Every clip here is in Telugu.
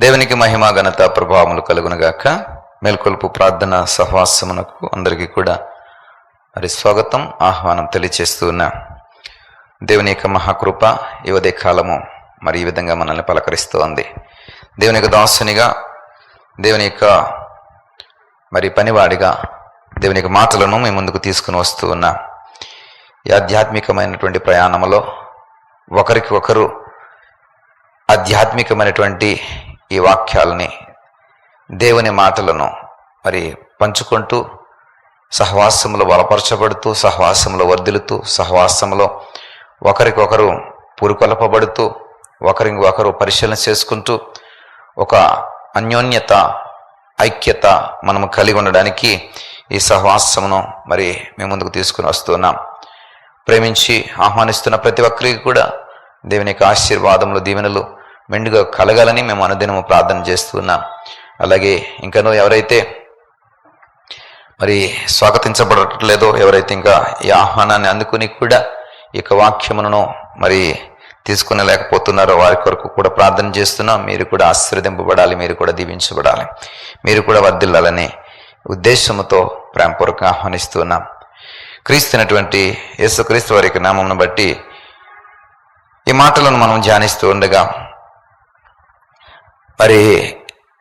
దేవునికి మహిమ ఘనత ప్రభావములు కలుగునుగాక. మేల్కొల్పు ప్రార్థన సహవాసమునకు అందరికీ కూడా మరి స్వాగతం, ఆహ్వానం తెలియచేస్తూ ఉన్న దేవుని యొక్క మహాకృప ఈ ఉదయ కాలము మరి ఈ విధంగా మనల్ని పలకరిస్తూ ఉంది. దేవుని యొక్క దాసునిగా, దేవుని యొక్క మరి పనివాడిగా దేవుని యొక్క మాటలను మీ ముందుకు తీసుకుని వస్తూ ఉన్న ఈ ఆధ్యాత్మికమైనటువంటి ప్రయాణంలో ఒకరికి ఒకరు ఆధ్యాత్మికమైనటువంటి ఈ వాక్యాలని, దేవుని మాటలను మరి పంచుకుంటూ సహవాసములో బలపరచబడుతూ, సహవాసములో వర్ధిల్లుతూ, సహవాసములో ఒకరికొకరు పురుకొల్పబడుతూ, ఒకరికి ఒకరు పరిశీలన చేసుకుంటూ ఒక అన్యోన్యత, ఐక్యత మనము కలిగి ఉండడానికి ఈ సహవాసమును మరి మేము ముందుకు తీసుకుని వస్తున్నాం. ప్రేమించి ఆహ్వానిస్తున్న ప్రతి ఒక్కరికి కూడా దేవుని యొక్క ఆశీర్వాదములు, దీవెనలు మెండుగా కలగాలని మేము అనుదినము ప్రార్థన చేస్తున్నాం. అలాగే ఇంకనూ ఎవరైతే మరి స్వాగతించబడట్లేదో, ఎవరైతే ఇంకా ఈ ఆహ్వానాన్ని అందుకుని కూడా ఈ యొక్క వాక్యమును మరి తీసుకుని లేకపోతున్నారో వారి కొరకు కూడా ప్రార్థన చేస్తున్నాం. మీరు కూడా ఆశీర్వదింపబడాలి, మీరు కూడా దీవించబడాలి, మీరు కూడా వర్ధిల్లాలనే ఉద్దేశంతో ప్రేమపూర్వకంగా ఆహ్వానిస్తున్నాం. క్రీస్తునటువంటి యేసుక్రీస్తు వారి యొక్క నామమును బట్టి ఈ మాటలను మనం ధ్యానిస్తూ ఉండగా మరి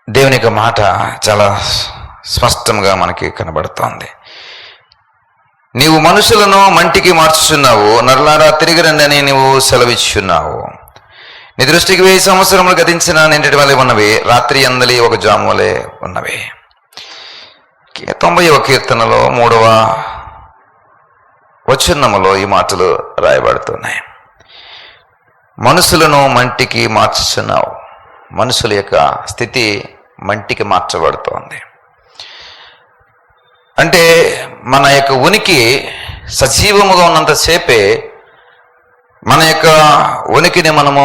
దేవుని యొక్క మాట చాలా స్పష్టంగా మనకి కనబడుతోంది. నీవు మనుషులను మంటికి మార్చుచున్నావు, నరులారా తిరిగి రండి అని నీవు సెలవిచ్చున్నావు. నీ దృష్టికి 1000 సంవత్సరములు గతించిన నింటి వలె ఉన్నవి, రాత్రి అందలి ఒక జాము వలె ఉన్నవి. 90వ కీర్తనలో 3వ వచనములో ఈ మాటలు రాయబడుతున్నాయి. మనుషులను మంటికి మార్చుచున్నావు. మనుషుల యొక్క స్థితి మంటికి మార్చబడుతోంది. అంటే మన యొక్క ఉనికి సజీవముగా ఉన్నంతసేపే మన యొక్క ఉనికిని మనము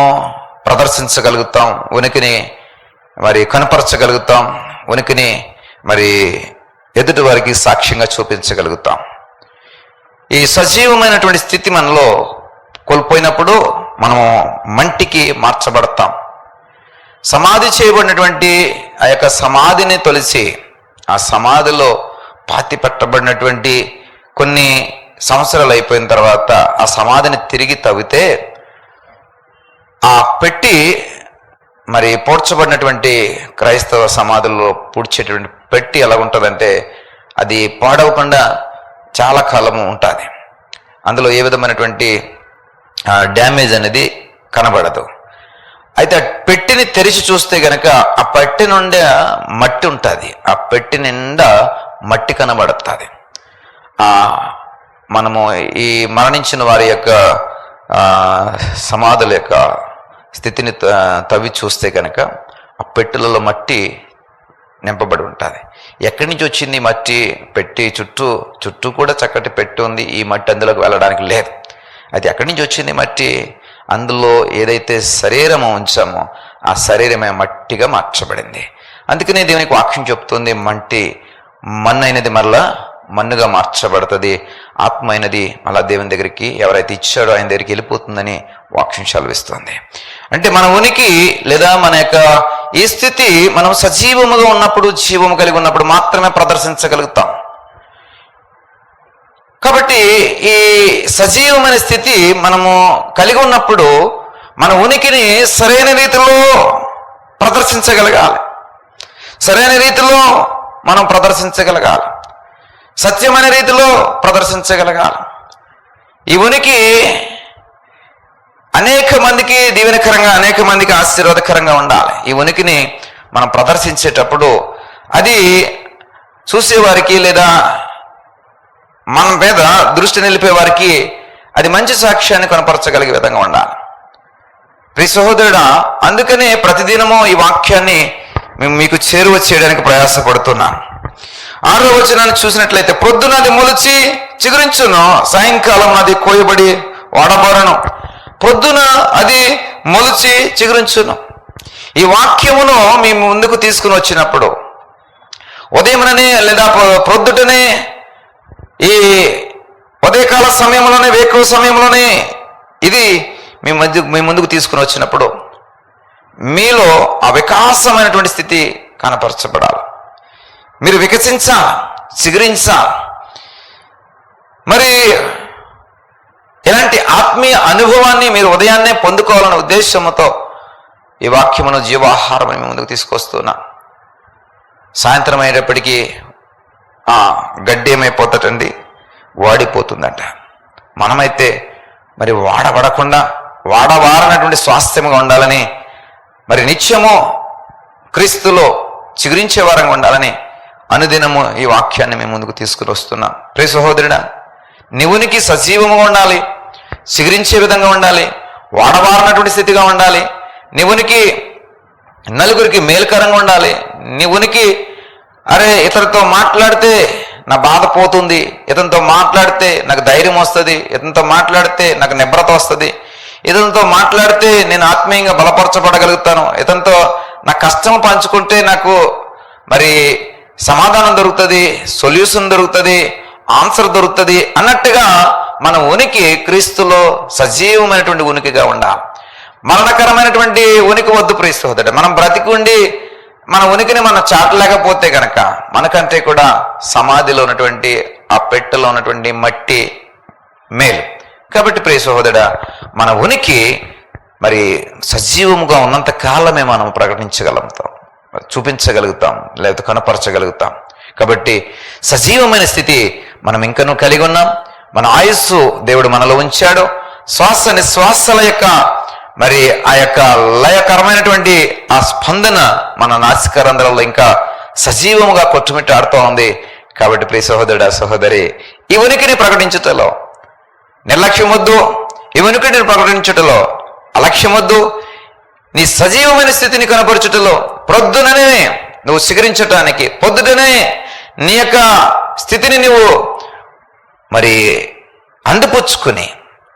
ప్రదర్శించగలుగుతాం, ఉనికిని మరి కనపరచగలుగుతాం, ఉనికిని మరి ఎదుటి వారికి సాక్ష్యంగా చూపించగలుగుతాం. ఈ సజీవమైనటువంటి స్థితి మనలో కోల్పోయినప్పుడు మనము మంటికి మార్చబడతాం. సమాధి చేయబడినటువంటి ఆ యొక్క సమాధిని తొలిచి ఆ సమాధిలో పాతి పెట్టబడినటువంటి కొన్ని సంవత్సరాలు అయిపోయిన తర్వాత ఆ సమాధిని తిరిగి తవ్వితే ఆ పెట్టి మరి పూడ్చబడినటువంటి క్రైస్తవ సమాధుల్లో పూడ్చేటువంటి పెట్టి ఎలా ఉంటుందంటే అది పాడవకుండా చాలా కాలము ఉంటుంది. అందులో ఏ విధమైనటువంటి డ్యామేజ్ అనేది కనబడదు. అయితే ఆ పెట్టిని తెరిచి చూస్తే గనక ఆ పెట్టి నుండి మట్టి ఉంటుంది, ఆ పెట్టి నిండా మట్టి కనబడుతుంది. మనము ఈ మరణించిన వారి యొక్క సమాధుల యొక్క స్థితిని తవ్వి చూస్తే కనుక ఆ పెట్టెలలో మట్టి నింపబడి ఉంటుంది. ఎక్కడి నుంచి వచ్చింది మట్టి? పెట్టి చుట్టూ కూడా చక్కటి పెట్టి ఉంది, ఈ మట్టి అందులోకి వెళ్ళడానికి లేదు. అది ఎక్కడి నుంచి వచ్చింది మట్టి? అందులో ఏదైతే శరీరము ఉంచామో ఆ శరీరమే మట్టిగా మార్చబడింది. అందుకనే దేవునికి వాక్యం చెప్తుంది, మన్ను అయినది మరలా మన్నుగా మార్చబడుతుంది, ఆత్మ అయినది మళ్ళా దేవుని దగ్గరికి ఎవరైతే ఇచ్చాడో ఆయన దగ్గరికి వెళ్ళిపోతుందని వాక్యం సెలవిస్తుంది. అంటే మన ఉనికి లేదా మన యొక్క ఈ స్థితి మనం సజీవముగా ఉన్నప్పుడు, జీవము కలిగి ఉన్నప్పుడు మాత్రమే ప్రదర్శించగలుగుతాం. కాబట్టి ఈ సజీవమైన స్థితి మనము కలిగి ఉన్నప్పుడు మన ఉనికిని సరైన రీతిలో ప్రదర్శించగలగాలి, సరైన రీతిలో మనం ప్రదర్శించగలగాలి, సత్యమైన రీతిలో ప్రదర్శించగలగాలి. ఈ ఉనికి అనేక మందికి దీవెనకరంగా, అనేక మందికి ఆశీర్వాదకరంగా ఉండాలి. ఈ ఉనికిని మనం ప్రదర్శించేటప్పుడు అది చూసేవారికి లేదా మన మీద దృష్టి నిలిపే వారికి అది మంచి సాక్ష్యాన్ని కనపరచగలిగే విధంగా ఉండాలి. ప్రియ సహోదరుడా, అందుకనే ప్రతిదినము ఈ వాక్యాన్ని మేము మీకు చేరువ చేయడానికి ప్రయాసపడుతున్నాను. 6వ వచనాన్ని చూసినట్లయితే, ప్రొద్దున అది మొలిచి చిగురించును, సాయంకాలం అది కోయబడి వాడబోరను. ప్రొద్దున అది మొలిచి చిగురించును. ఈ వాక్యమును మేము ముందుకు తీసుకుని వచ్చినప్పుడు ఉదయముననే లేదా ప్రొద్దుటనే ఈ ఉదయకాల సమయంలోనే, వేకువ సమయంలోనే ఇది మీ ముందుకు తీసుకుని వచ్చినప్పుడు మీలో ఆ వికాసమైనటువంటి స్థితి కనపరచబడాలి. మీరు వికసించాలి, చిగురించాలి. మరి ఇలాంటి ఆత్మీయ అనుభవాన్ని మీరు ఉదయాన్నే పొందుకోవాలనే ఉద్దేశంతో ఈ వాక్యమును జీవాహారం మీ ముందుకు తీసుకొస్తున్నా. సాయంత్రం అయ్యేటప్పటికీ ఆ గడ్డి ఏమైపోతుందండి, వాడిపోతుందంట. మనమైతే మరి వాడబడకుండా వాడవారనటువంటి స్వాస్థ్యంగా ఉండాలని, మరి నిత్యము క్రీస్తులో చిగురించే వారంగా ఉండాలని అనుదినము ఈ వాక్యాన్ని మేము ముందుకు తీసుకుని వస్తున్నాం. ప్రియ సహోదరుడా, నీవునికి సజీవముగా ఉండాలి, చిగురించే విధంగా ఉండాలి, వాడవారనటువంటి స్థితిగా ఉండాలి. నీవునికి నలుగురికి మేలుకరంగా ఉండాలి. నీవునికి ఇతరులతో మాట్లాడితే నా బాధ పోతుంది, ఇతనితో మాట్లాడితే నాకు ధైర్యం వస్తుంది, ఇతనితో మాట్లాడితే నాకు నిబ్రత వస్తుంది, ఇతనితో మాట్లాడితే నేను ఆత్మీయంగా బలపరచబడగలుగుతాను, ఇతనితో నా కష్టం పంచుకుంటే నాకు మరి సమాధానం దొరుకుతుంది, సొల్యూషన్ దొరుకుతుంది, ఆన్సర్ దొరుకుతుంది అన్నట్టుగా మన ఉనికి క్రీస్తులో సజీవమైనటువంటి ఉనికిగా ఉండాలి. మరణకరమైనటువంటి ఉనికి వద్దు ప్రియ సహోదరుడు. మనం బ్రతికి ఉండి మన ఉనికిని మనం చాటలేకపోతే కనుక మనకంటే కూడా సమాధిలో ఉన్నటువంటి ఆ పెట్టెలో ఉన్నటువంటి మట్టి మేలు. కాబట్టి ప్రియ సహోదరుడా, మన ఉనికి మరి సజీవముగా ఉన్నంత కాలమే మనం ప్రకటించగలుగుతాం, చూపించగలుగుతాం, లేకపోతే కనపరచగలుగుతాం. కాబట్టి సజీవమైన స్థితి మనం ఇంకనూ కలిగి ఉన్నాం. మన ఆయుస్సు దేవుడు మనలో ఉంచాడు. శ్వాస నిశ్వాసల యొక్క మరి ఆ యొక్క లయకరమైనటువంటి ఆ స్పందన మన నాసికారంధ్రాల్లో ఇంకా సజీవముగా కొట్టుమిట్టు ఆడుతూ ఉంది. కాబట్టి ప్రియ సహోదరుడా, సహోదరి, ఈ ఉనికిని ప్రకటించుటలో నిర్లక్ష్యం వద్దు, ఈ ఉనికిని ప్రకటించుటలో అలక్ష్యం వద్దు. నీ సజీవమైన స్థితిని కనపరచుటలో ప్రొద్దుననే నువ్వు స్వీకరించటానికి, పొద్దుటనే నీ యొక్క స్థితిని నువ్వు మరి అందిపుచ్చుకుని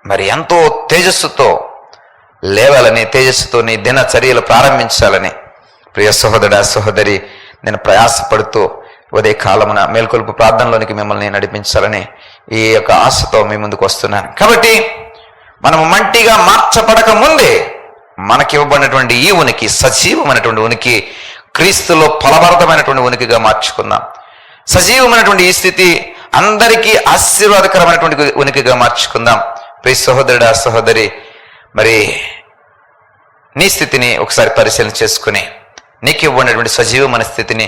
మరి ఎంతో తేజస్సుతో లేవాలని, తేజస్సుతో నీ దినచర్యలు ప్రారంభించాలని ప్రియ సహోదరుడా, సహోదరి, నేను ప్రయాసపడుతూ ఉదయ కాలమున మేల్కొల్పు ప్రార్థనలోనికి మిమ్మల్ని నడిపించాలని ఈ యొక్క ఆశతో మీ ముందుకు వస్తున్నాను. కాబట్టి మనము మంటిగా మార్చబడక ముందే మనకి ఇవ్వబడినటువంటి ఈ ఉనికి, సజీవమైనటువంటి ఉనికి, క్రీస్తులో ఫలభరితమైనటువంటి ఉనికిగా మార్చుకుందాం. సజీవమైనటువంటి ఈ స్థితి అందరికీ ఆశీర్వాదకరమైనటువంటి ఉనికిగా మార్చుకుందాం. ప్రియ సహోదరుడా, సహోదరి, మరి నీ స్థితిని ఒకసారి పరిశీలన చేసుకుని నీకు ఇవ్వబడినటువంటి సజీవమైన స్థితిని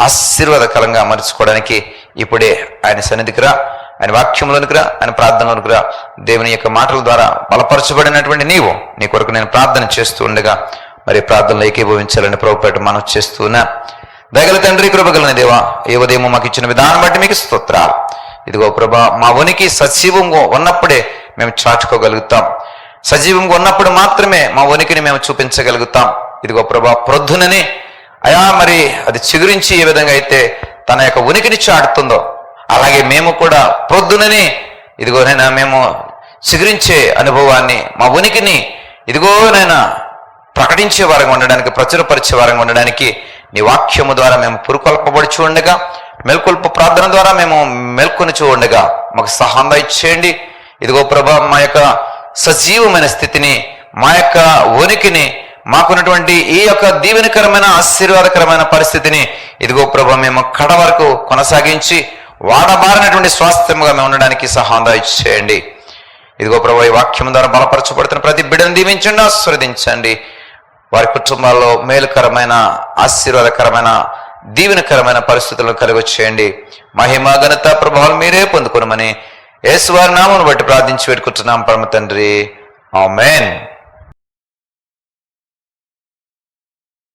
ఆశీర్వాదకరంగా అమర్చుకోవడానికి ఇప్పుడే ఆయన సన్నిధికి రా, ఆయన వాక్యంలోనికి రా, ఆయన ప్రార్థనలోనికి రా. దేవుని యొక్క మాటల ద్వారా బలపరచబడినటువంటి నీవు, నీ కొరకు నేను ప్రార్థన చేస్తూ ఉండగా మరి ప్రార్థనలో ఏకీభవించాలని ప్రభుపేట మనం చేస్తున్నా. దయగల తండ్రి, కృపగల దేవా, ఏ ఉదయం మాకు ఇచ్చిన విధానం బట్టి మీకు స్తోత్రాలు. ఇదిగో ప్రభా, మా ఉనికి సజీవంగా ఉన్నప్పుడే మేము చాటుకోగలుగుతాం. సజీవంగా ఉన్నప్పుడు మాత్రమే మా ఉనికిని మేము చూపించగలుగుతాం. ఇదిగో ప్రభా, ప్రొద్దునని అయా మరి అది చిగురించి ఏ విధంగా అయితే తన యొక్క ఉనికిని చాటుతుందో అలాగే మేము కూడా ప్రొద్దునని ఇదిగోనైనా మేము చిగురించే అనుభవాన్ని, మా ఉనికిని ఇదిగోనైనా ప్రకటించే వారంగా ఉండడానికి, ప్రచురపరిచే వారంగా ఉండడానికి నీ వాక్యము ద్వారా మేము పురుకొల్పబడుచు ఉండగా, మేల్కొల్పు ప్రార్థన ద్వారా మేము మేల్కొని చూడగా మాకు సహాయం ఇచ్చేయండి. ఇదిగో ప్రభా, మా యొక్క సజీవమైన స్థితిని, మా యొక్క ఉనికిని, మాకున్నటువంటి ఈ యొక్క దీవెనకరమైన ఆశీర్వాదకరమైన పరిస్థితిని ఇదిగో ప్రభా మేము కడ వరకు కొనసాగించి వాడబారినటువంటి స్వాస్థ్యముగా మేము ఉండడానికి సహాయం ఇచ్చేయండి. ఇదిగో ప్రభా, ఈ వాక్యం ద్వారా బలపరచబడుతున్న ప్రతి బిడ్డను దీవించండి, ఆశీర్వదించండి. వారి కుటుంబాల్లో మేలుకరమైన, ఆశీర్వాదకరమైన, దీవెనకరమైన పరిస్థితులను కలిగొచ్చేయండి. మహిమ, ఘనత, ప్రభావాలు మీరే పొందుకోనమని యేసు వారి నామమును బట్టి ప్రార్థించి పెట్టుకుంటున్నాం పరమ తండ్రి. ఆమేన్.